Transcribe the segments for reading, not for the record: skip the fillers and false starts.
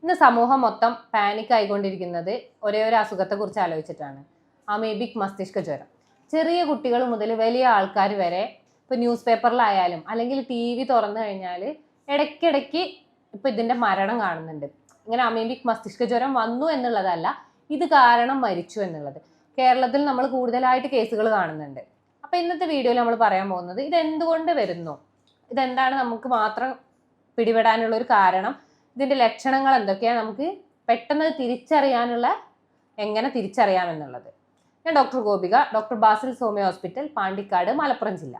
ഇന്ന് സമൂഹം മൊത്തം പാനിക് ആയിക്കൊണ്ടിരിക്കുന്നത് ഒരേ ഒരു അസുഖത്തെക്കുറിച്ച് ആലോചിച്ചിട്ടാണ്. അമീബിക് മസ്തിഷ്ക ജ്വരം. ചെറിയ കുട്ടികൾ മുതൽ വലിയ ആൾക്കാർ വരെ ഇപ്പോൾ ന്യൂസ് പേപ്പറിലായാലും അല്ലെങ്കിൽ TV തുറന്നു കഴിഞ്ഞാൽ ഇടയ്ക്കിടയ്ക്ക് ഇപ്പോൾ ഇതിൻ്റെ മരണം കാണുന്നുണ്ട്. ഇങ്ങനെ അമീബിക് മസ്തിഷ്ക ജ്വരം വന്നു എന്നുള്ളതല്ല, ഇത് കാരണം മരിച്ചു എന്നുള്ളത്. കേരളത്തിൽ നമ്മൾ കൂടുതലായിട്ട് കേസുകൾ കാണുന്നുണ്ട്. അപ്പോൾ ഇന്നത്തെ വീഡിയോയിൽ നമ്മൾ പറയാൻ പോകുന്നത് ഇതെന്തുകൊണ്ട് വരുന്നു, ഇതെന്താണ് നമുക്ക് മാത്രം പിടിപെടാനുള്ള ഒരു കാരണം, ഇതിൻ്റെ ലക്ഷണങ്ങൾ എന്തൊക്കെയാണ്, നമുക്ക് പെട്ടെന്ന് എങ്ങനെ തിരിച്ചറിയാമെന്നുള്ളത്. ഞാൻ doctor Gopika, doctor Basil Soumya hospital, Pandikkad, Malappuram ജില്ല.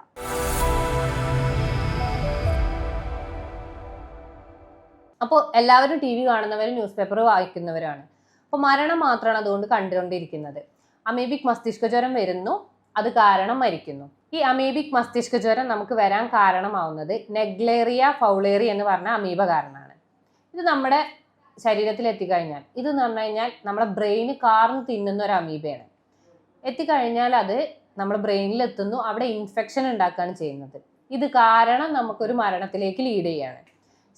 അപ്പോൾ എല്ലാവരും TV കാണുന്നവരും ന്യൂസ് പേപ്പർ വായിക്കുന്നവരാണ്. അപ്പോൾ മരണം മാത്രമാണ് അതുകൊണ്ട് കണ്ടുകൊണ്ടിരിക്കുന്നത്. അമീബിക് മസ്തിഷ്ക ജ്വരം വരുന്നു, അത് കാരണം മരിക്കുന്നു. ഈ അമീബിക് മസ്തിഷ്ക ജ്വരം നമുക്ക് വരാൻ കാരണമാവുന്നത് നെഗ്ലേറിയ ഫൗളേറി എന്ന് പറഞ്ഞ അമീബ കാരണമാണ്. ഇത് നമ്മുടെ ശരീരത്തിൽ എത്തിക്കഴിഞ്ഞാൽ, ഇതെന്ന് പറഞ്ഞു കഴിഞ്ഞാൽ നമ്മുടെ ബ്രെയിന് കാർന്ന് തിന്നുന്ന ഒരു അമീബയാണ്. എത്തിക്കഴിഞ്ഞാൽ അത് നമ്മുടെ ബ്രെയിനിൽ എത്തുന്നു, അവിടെ ഇൻഫെക്ഷൻ ഉണ്ടാക്കുകയാണ് ചെയ്യുന്നത്. ഇത് കാരണം നമുക്കൊരു മരണത്തിലേക്ക് ലീഡ് ചെയ്യാണ്.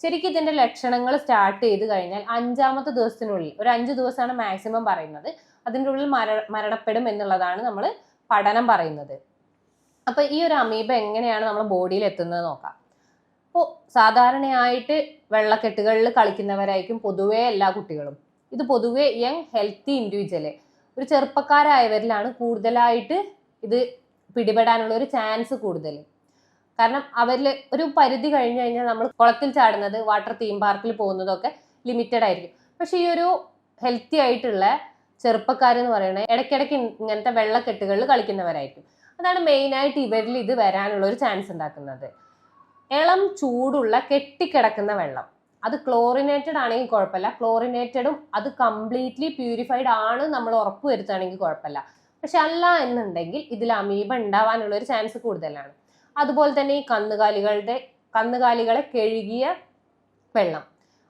ശരിക്കും ഇതിൻ്റെ ലക്ഷണങ്ങൾ സ്റ്റാർട്ട് ചെയ്ത് കഴിഞ്ഞാൽ 5ാമത്തെ ദിവസത്തിനുള്ളിൽ, ഒരു 5 ദിവസമാണ് മാക്സിമം പറയുന്നത്, അതിൻ്റെ ഉള്ളിൽ മരണപ്പെടും എന്നുള്ളതാണ് നമ്മൾ പഠനം പറയുന്നത്. അപ്പോൾ ഈ ഒരു അമീബ എങ്ങനെയാണ് നമ്മുടെ ബോഡിയിൽ എത്തുന്നത് നോക്കാം. അപ്പോൾ സാധാരണയായിട്ട് വെള്ളക്കെട്ടുകളിൽ കളിക്കുന്നവരായിരിക്കും പൊതുവേ എല്ലാ കുട്ടികളും. ഇത് പൊതുവേ യങ് ഹെൽത്തി ഇൻഡിവിജ്വല്, ഒരു ചെറുപ്പക്കാരായവരിലാണ് കൂടുതലായിട്ട് ഇത് പിടിപെടാനുള്ള ഒരു ചാൻസ് കൂടുതൽ. കാരണം അവരിൽ ഒരു പരിധി കഴിഞ്ഞു കഴിഞ്ഞാൽ നമ്മൾ കുളത്തിൽ ചാടുന്നത്, വാട്ടർ തീം പാർക്കിൽ പോകുന്നതൊക്കെ ലിമിറ്റഡ് ആയിരിക്കും. പക്ഷെ ഈ ഒരു ഹെൽത്തി ആയിട്ടുള്ള ചെറുപ്പക്കാരെന്ന് പറയുന്നത് ഇടയ്ക്കിടയ്ക്ക് ഇങ്ങനത്തെ വെള്ളക്കെട്ടുകളിൽ കളിക്കുന്നവരായിരിക്കും. അതാണ് മെയിനായിട്ട് ഇവരിൽ ഇത് വരാനുള്ള ഒരു ചാൻസ് ഉണ്ടാക്കുന്നത്. ഇളം ചൂടുള്ള കെട്ടിക്കിടക്കുന്ന വെള്ളം, അത് ക്ലോറിനേറ്റഡ് ആണെങ്കിൽ കുഴപ്പമില്ല, ക്ലോറിനേറ്റഡും അത് കംപ്ലീറ്റ്ലി പ്യൂരിഫൈഡ് ആണ് നമ്മൾ ഉറപ്പ് വരുത്തുകയാണെങ്കിൽ കുഴപ്പമില്ല. പക്ഷെ അല്ല എന്നുണ്ടെങ്കിൽ ഇതിൽ അമീബ ഉണ്ടാവാനുള്ള ഒരു ചാൻസ് കൂടുതലാണ്. അതുപോലെ തന്നെ ഈ കന്നുകാലികളെ കഴുകിയ വെള്ളം,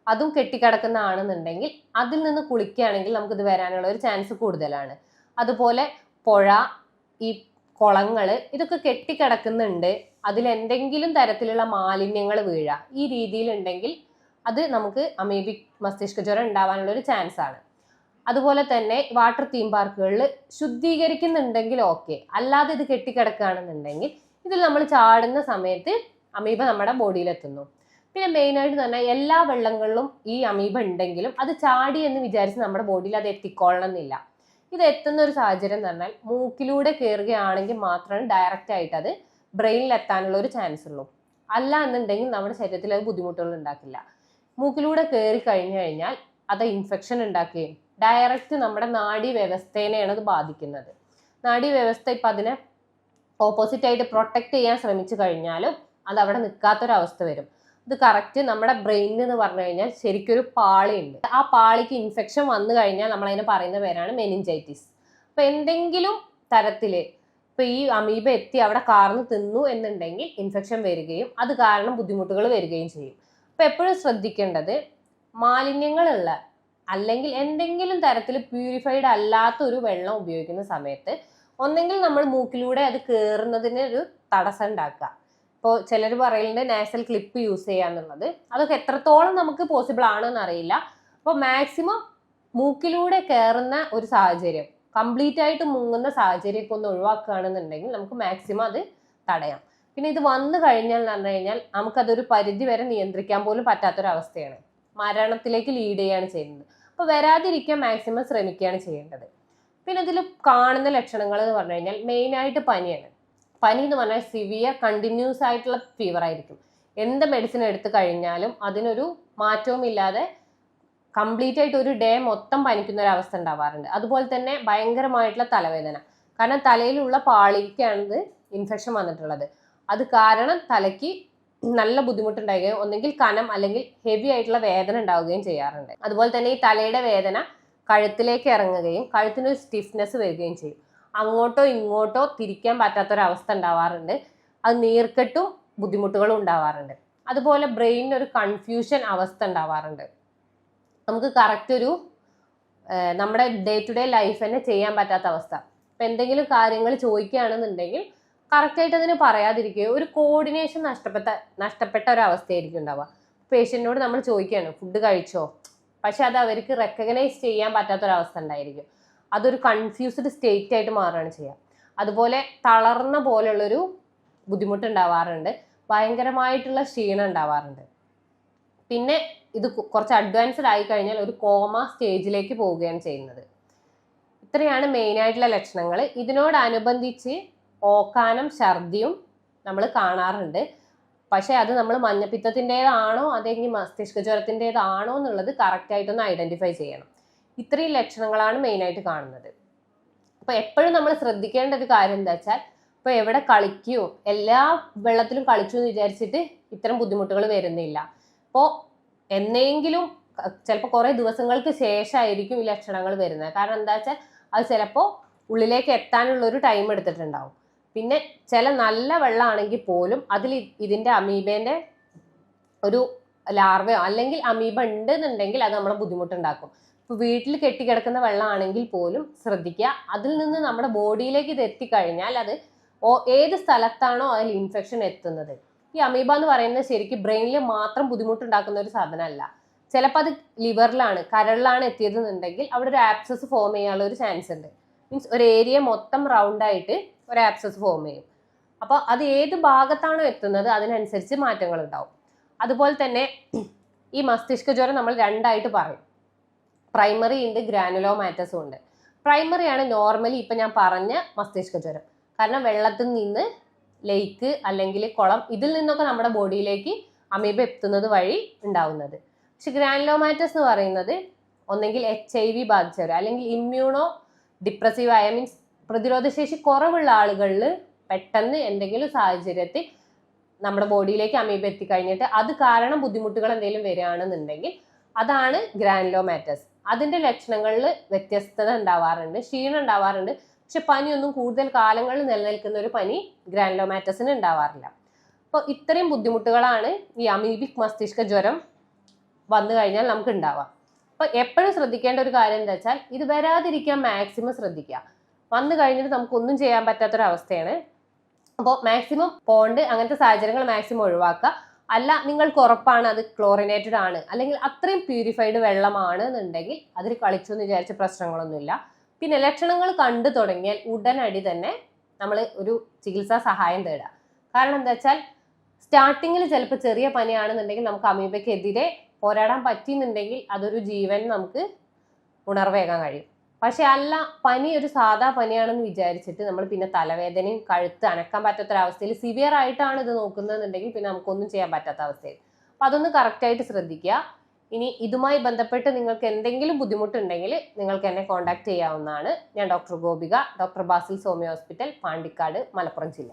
അതും കെട്ടിക്കിടക്കുന്ന ആണെന്നുണ്ടെങ്കിൽ അതിൽ നിന്ന് കുളിക്കുകയാണെങ്കിൽ നമുക്കിത് വരാനുള്ള ഒരു ചാൻസ് കൂടുതലാണ്. അതുപോലെ പുഴ, ഈ കുളങ്ങൾ, ഇതൊക്കെ കെട്ടിക്കിടക്കുന്നുണ്ട്, അതിലെന്തെങ്കിലും തരത്തിലുള്ള മാലിന്യങ്ങൾ വീഴുക, ഈ രീതിയിലുണ്ടെങ്കിൽ അത് നമുക്ക് അമീബിക് മസ്തിഷ്ക ജ്വരം ഉണ്ടാവാനുള്ള ഒരു ചാൻസ് ആണ്. അതുപോലെ തന്നെ വാട്ടർ തീം പാർക്കുകളിൽ ശുദ്ധീകരിക്കുന്നുണ്ടെങ്കിൽ ഓക്കെ, അല്ലാതെ ഇത് കെട്ടിക്കിടക്കുകയാണെന്നുണ്ടെങ്കിൽ ഇതിൽ നമ്മൾ ചാടുന്ന സമയത്ത് അമീബ നമ്മുടെ ബോഡിയിലെത്തുന്നു. പിന്നെ മെയിനായിട്ട് തന്നെ എല്ലാ വെള്ളങ്ങളിലും ഈ അമീബ ഉണ്ടെങ്കിലും അത് ചാടി എന്ന് വിചാരിച്ച് നമ്മുടെ ബോഡിയിൽ അത് എത്തിക്കൊള്ളണം എന്നില്ല. ഇത് എത്തുന്ന ഒരു സാഹചര്യം എന്ന് പറഞ്ഞാൽ മൂക്കിലൂടെ കയറുകയാണെങ്കിൽ മാത്രമേ ഡയറക്റ്റ് ആയിട്ട് അത് ബ്രെയിനിൽ എത്താനുള്ള ഒരു ചാൻസ് ഉള്ളൂ. അല്ല എന്നുണ്ടെങ്കിൽ നമ്മുടെ ശരീരത്തിൽ അത് ബുദ്ധിമുട്ടുകൾ ഉണ്ടാക്കില്ല. മൂക്കിലൂടെ കയറി കഴിഞ്ഞു കഴിഞ്ഞാൽ അത് ഇൻഫെക്ഷൻ ഉണ്ടാക്കുകയും ഡയറക്റ്റ് നമ്മുടെ നാഡീ വ്യവസ്ഥേനെയാണ് അത് ബാധിക്കുന്നത്. നാഡീ വ്യവസ്ഥ ഇപ്പം അതിനെ ഓപ്പോസിറ്റായിട്ട് പ്രൊട്ടക്റ്റ് ചെയ്യാൻ ശ്രമിച്ചു കഴിഞ്ഞാലും അത് അവിടെ നിൽക്കാത്തൊരവസ്ഥ വരും. ഇത് കറക്റ്റ് നമ്മുടെ ബ്രെയിൻ എന്ന് പറഞ്ഞു കഴിഞ്ഞാൽ ശരിക്കൊരു പാളിയുണ്ട്. ആ പാളിക്ക് ഇൻഫെക്ഷൻ വന്നു കഴിഞ്ഞാൽ നമ്മളതിനെ പറയുന്ന പേരാണ് മെനിഞ്ചൈറ്റിസ്. അപ്പോൾ എന്തെങ്കിലും തരത്തിൽ ഇപ്പോൾ ഈ അമീബ എത്തി അവിടെ കാർന്ന് തിന്നു എന്നുണ്ടെങ്കിൽ ഇൻഫെക്ഷൻ വരികയും അത് കാരണം ബുദ്ധിമുട്ടുകൾ വരികയും ചെയ്യും. അപ്പോൾ എപ്പോഴും ശ്രദ്ധിക്കേണ്ടത്, മാലിന്യങ്ങളുള്ള അല്ലെങ്കിൽ എന്തെങ്കിലും തരത്തിൽ പ്യൂരിഫൈഡ് അല്ലാത്ത ഒരു വെള്ളം ഉപയോഗിക്കുന്ന സമയത്ത് ഒന്നെങ്കിൽ നമ്മൾ മൂക്കിലൂടെ അത് കയറുന്നതിന് ഒരു തടസ്സം ഉണ്ടാക്കുക. ഇപ്പോൾ ചിലർ പറയുന്നുണ്ട് നാസൽ ക്ലിപ്പ് യൂസ് ചെയ്യാന്നുള്ളത്, അതൊക്കെ എത്രത്തോളം നമുക്ക് പോസിബിൾ ആണെന്ന് അറിയില്ല. അപ്പോൾ മാക്സിമം മൂക്കിലൂടെ കയറുന്ന ഒരു സാഹചര്യം, കംപ്ലീറ്റ് ആയിട്ട് മുങ്ങുന്ന സാഹചര്യമൊക്കെ ഒന്ന് ഒഴിവാക്കുകയാണെന്നുണ്ടെങ്കിൽ നമുക്ക് മാക്സിമം അത് തടയാം. പിന്നെ ഇത് വന്നു കഴിഞ്ഞാൽ എന്ന് പറഞ്ഞു കഴിഞ്ഞാൽ നമുക്കതൊരു പരിധി വരെ നിയന്ത്രിക്കാൻ പോലും പറ്റാത്തൊരവസ്ഥയാണ്, മരണത്തിലേക്ക് ലീഡ് ചെയ്യാണ് ചെയ്യുന്നത്. അപ്പോൾ വരാതിരിക്കാൻ മാക്സിമം ശ്രമിക്കുകയാണ് ചെയ്യേണ്ടത്. പിന്നെ ഇതിൽ കാണുന്ന ലക്ഷണങ്ങൾ എന്ന് പറഞ്ഞു കഴിഞ്ഞാൽ മെയിനായിട്ട് പനിയാണ്. പനി എന്ന് പറഞ്ഞാൽ സിവിയർ കണ്ടിന്യൂസ് ആയിട്ടുള്ള ഫീവർ ആയിരിക്കും. എന്ത് മെഡിസിൻ എടുത്തു കഴിഞ്ഞാലും അതിനൊരു മാറ്റവും ഇല്ലാതെ കംപ്ലീറ്റ് ആയിട്ട് ഒരു ഡേ മൊത്തം പനിക്കുന്ന ഒരു അവസ്ഥ ഉണ്ടാവാറുണ്ട്. അതുപോലെ തന്നെ ഭയങ്കരമായിട്ടുള്ള തലവേദന, കാരണം തലയിലുള്ള പാളിക്കാണിത് ഇൻഫെക്ഷൻ വന്നിട്ടുള്ളത്. അത് കാരണം തലയ്ക്ക് നല്ല ബുദ്ധിമുട്ടുണ്ടാവുകയും ഒന്നെങ്കിൽ കനം അല്ലെങ്കിൽ ഹെവി ആയിട്ടുള്ള വേദന ഉണ്ടാവുകയും ചെയ്യാറുണ്ട്. അതുപോലെ തന്നെ ഈ തലയുടെ വേദന കഴുത്തിലേക്ക് ഇറങ്ങുകയും കഴുത്തിനൊരു സ്റ്റിഫ്നെസ് വരികയും ചെയ്യും. അങ്ങോട്ടോ ഇങ്ങോട്ടോ തിരിക്കാൻ പറ്റാത്തൊരവസ്ഥ ഉണ്ടാവാറുണ്ട്. അത് നീർക്കെട്ടും ബുദ്ധിമുട്ടുകളും ഉണ്ടാവാറുണ്ട്. അതുപോലെ ബ്രെയിനിന് ഒരു കൺഫ്യൂഷൻ അവസ്ഥ ഉണ്ടാവാറുണ്ട്. നമുക്ക് കറക്റ്റ് ഒരു നമ്മുടെ ഡേ ടു ഡേ ലൈഫ് തന്നെ ചെയ്യാൻ പറ്റാത്ത അവസ്ഥ. ഇപ്പം എന്തെങ്കിലും കാര്യങ്ങൾ ചോദിക്കുകയാണെന്നുണ്ടെങ്കിൽ കറക്റ്റായിട്ട് അതിന് പറയാതിരിക്കുകയോ ഒരു കോർഡിനേഷൻ നഷ്ടപ്പെട്ട ഒരവസ്ഥയായിരിക്കും ഉണ്ടാവുക. പേഷ്യൻറ്റിനോട് നമ്മൾ ചോദിക്കുകയാണ് ഫുഡ് കഴിച്ചോ, പക്ഷെ അത് അവർക്ക് റെക്കഗ്നൈസ് ചെയ്യാൻ പറ്റാത്തൊരവസ്ഥ ഉണ്ടായിരിക്കും. അതൊരു കൺഫ്യൂസ്ഡ് സ്റ്റേറ്റ് ആയിട്ട് മാറുകയാണ് ചെയ്യുക. അതുപോലെ തളർന്ന പോലുള്ളൊരു ബുദ്ധിമുട്ടുണ്ടാവാറുണ്ട്, ഭയങ്കരമായിട്ടുള്ള ക്ഷീണം ഉണ്ടാവാറുണ്ട്. പിന്നെ ഇത് കുറച്ച് അഡ്വാൻസ്ഡ് ആയി കഴിഞ്ഞാൽ ഒരു കോമ സ്റ്റേജിലേക്ക് പോവുകയാണ് ചെയ്യുന്നത്. ഇത്രയാണ് മെയിനായിട്ടുള്ള ലക്ഷണങ്ങൾ. ഇതിനോടനുബന്ധിച്ച് ഓക്കാനം, ഛർദിയും നമ്മൾ കാണാറുണ്ട്. പക്ഷെ അത് നമ്മൾ മഞ്ഞപ്പിത്തത്തിൻ്റെതാണോ അല്ലെങ്കിൽ മസ്തിഷ്ക ജ്വരത്തിൻ്റെതാണോ എന്നുള്ളത് കറക്റ്റായിട്ടൊന്ന് ഐഡന്റിഫൈ ചെയ്യണം. ഇത്രയും ലക്ഷണങ്ങളാണ് മെയിനായിട്ട് കാണുന്നത്. അപ്പൊ എപ്പോഴും നമ്മൾ ശ്രദ്ധിക്കേണ്ട ഒരു കാര്യം എന്താ വെച്ചാൽ, ഇപ്പൊ എവിടെ കളിക്കുകയോ എല്ലാ വെള്ളത്തിലും കളിച്ചു എന്ന് വിചാരിച്ചിട്ട് ഇത്തരം ബുദ്ധിമുട്ടുകൾ വരുന്നില്ല. അപ്പോൾ എന്നെങ്കിലും ചിലപ്പോൾ കുറേ ദിവസങ്ങൾക്ക് ശേഷമായിരിക്കും ഈ ലക്ഷണങ്ങൾ വരുന്നത്. കാരണം എന്താ വെച്ചാൽ അത് ചിലപ്പോൾ ഉള്ളിലേക്ക് എത്താനുള്ള ഒരു ടൈം എടുത്തിട്ടുണ്ടാവും. പിന്നെ ചില നല്ല വെള്ളമാണെങ്കിൽ പോലും അതിൽ ഇതിന്റെ അമീബേന്റെ ഒരു ലാർവയോ അല്ലെങ്കിൽ അമീബ ഉണ്ട് എന്നുണ്ടെങ്കിൽ അത് നമ്മളെ ബുദ്ധിമുട്ടുണ്ടാക്കും. ഇപ്പൊ വീട്ടിൽ കെട്ടിക്കിടക്കുന്ന വെള്ളമാണെങ്കിൽ പോലും ശ്രദ്ധിക്കുക, അതിൽ നിന്ന് നമ്മുടെ ബോഡിയിലേക്ക് ഇത് എത്തിക്കഴിഞ്ഞാൽ അത് ഏത് സ്ഥലത്താണോ അതിൽ ഇൻഫെക്ഷൻ എത്തുന്നത്. ഈ അമീബ എന്ന് പറയുന്നത് ശരിക്കും ബ്രെയിനിൽ മാത്രം ബുദ്ധിമുട്ടുണ്ടാക്കുന്ന ഒരു സാധനമല്ല. ചിലപ്പോൾ അത് ലിവറിലാണ്, കരളിലാണ് എത്തിയതെന്നുണ്ടെങ്കിൽ അവിടെ ഒരു ആപ്സസ് ഫോം ചെയ്യാനുള്ള ഒരു ചാൻസ് ഉണ്ട്. മീൻസ് ഒരു ഏരിയ മൊത്തം റൗണ്ടായിട്ട് ഒരു ആപ്സസ് ഫോം ചെയ്യും. അപ്പോൾ അത് ഏത് ഭാഗത്താണോ എത്തുന്നത് അതിനനുസരിച്ച് മാറ്റങ്ങൾ ഉണ്ടാവും. അതുപോലെ തന്നെ ഈ മസ്തിഷ്ക ജ്വരം നമ്മൾ രണ്ടായിട്ട് പറയും. പ്രൈമറി ഉണ്ട്, ഗ്രാനുലോമാറ്റസും ഉണ്ട്. പ്രൈമറിയാണ് നോർമലി ഇപ്പം ഞാൻ പറഞ്ഞ മസ്തിഷ്ക ജ്വരം. കാരണം വെള്ളത്തിൽ നിന്ന് ലേക്ക് അല്ലെങ്കിൽ കുളം ഇതിൽ നിന്നൊക്കെ നമ്മുടെ ബോഡിയിലേക്ക് അമീബ എത്തുന്നത് വഴി ഉണ്ടാവുന്നത്. പക്ഷെ ഗ്രാനുലോമാറ്റസ് എന്ന് പറയുന്നത് ഒന്നെങ്കിൽ HIV ബാധിച്ചവർ അല്ലെങ്കിൽ ഇമ്മ്യൂണോ ഡിപ്രസീവ് ആയ മീൻസ് പ്രതിരോധശേഷി കുറവുള്ള ആളുകളിൽ പെട്ടെന്ന് എന്തെങ്കിലും സാഹചര്യത്തിൽ നമ്മുടെ ബോഡിയിലേക്ക് അമീബ എത്തിക്കഴിഞ്ഞിട്ട് അത് കാരണം ബുദ്ധിമുട്ടുകൾ എന്തെങ്കിലും വരികയാണെന്നുണ്ടെങ്കിൽ അതാണ് ഗ്രാനുലോമാറ്റസ്. അതിന്റെ ലക്ഷണങ്ങളിൽ വ്യത്യസ്തത ഉണ്ടാവാറുണ്ട്, ക്ഷീണം ഉണ്ടാവാറുണ്ട്. പക്ഷെ പനിയൊന്നും കൂടുതൽ കാലങ്ങളിൽ നിലനിൽക്കുന്ന ഒരു പനി ഗ്രാനുലോമാറ്റസിന് ഉണ്ടാവാറില്ല. അപ്പോൾ ഇത്രയും ബുദ്ധിമുട്ടുകളാണ് ഈ അമീബിക് മസ്തിഷ്ക ജ്വരം വന്നു കഴിഞ്ഞാൽ നമുക്ക് ഉണ്ടാവാം. അപ്പൊ എപ്പോഴും ശ്രദ്ധിക്കേണ്ട ഒരു കാര്യം എന്താ വെച്ചാൽ ഇത് വരാതിരിക്കാൻ മാക്സിമം ശ്രദ്ധിക്കുക. വന്നു കഴിഞ്ഞിട്ട് നമുക്കൊന്നും ചെയ്യാൻ പറ്റാത്തൊരവസ്ഥയാണ്. അപ്പോൾ മാക്സിമം പോണ്ട് അങ്ങനത്തെ സാഹചര്യങ്ങൾ മാക്സിമം ഒഴിവാക്കുക. അല്ല നിങ്ങൾക്ക് ഉറപ്പാണ് അത് ക്ലോറിനേറ്റഡ് ആണ് അല്ലെങ്കിൽ അത്രയും പ്യൂരിഫൈഡ് വെള്ളമാണ് എന്നുണ്ടെങ്കിൽ അതിൽ കളിച്ചു എന്ന് വിചാരിച്ച പ്രശ്നങ്ങളൊന്നുമില്ല. പിന്നെ ലക്ഷണങ്ങൾ കണ്ടു തുടങ്ങിയാൽ ഉടനടി തന്നെ നമ്മൾ ഒരു ചികിത്സാ സഹായം തേടുക. കാരണം എന്താ വെച്ചാൽ സ്റ്റാർട്ടിങ്ങിൽ ചിലപ്പോൾ ചെറിയ പനിയാണെന്നുണ്ടെങ്കിൽ നമുക്ക് അമീബയ്ക്കെതിരെ പോരാടാൻ പറ്റിയെന്നുണ്ടെങ്കിൽ അതൊരു ജീവൻ നമുക്ക് ഉണർവേകാൻ കഴിയും. പക്ഷെ അല്ല, പനി ഒരു സാധാ പനിയാണെന്ന് വിചാരിച്ചിട്ട് നമ്മൾ പിന്നെ തലവേദനയും കഴുത്ത് അനക്കാൻ പറ്റാത്തൊരവസ്ഥയിൽ സിവിയർ ആയിട്ടാണ് ഇത് നോക്കുന്നതെന്നുണ്ടെങ്കിൽ പിന്നെ നമുക്കൊന്നും ചെയ്യാൻ പറ്റാത്ത അവസ്ഥയിൽ. അപ്പം അതൊന്ന് കറക്റ്റായിട്ട് ശ്രദ്ധിക്കുക. ഇനി ഇതുമായി ബന്ധപ്പെട്ട് നിങ്ങൾക്ക് എന്തെങ്കിലും ബുദ്ധിമുട്ടുണ്ടെങ്കിൽ നിങ്ങൾക്ക് എന്നെ കോൺടാക്ട് ചെയ്യാവുന്നതാണ്. ഞാൻ doctor Gopika, doctor Basil Soumya hospital, Pandikkad, Malappuram ജില്ല.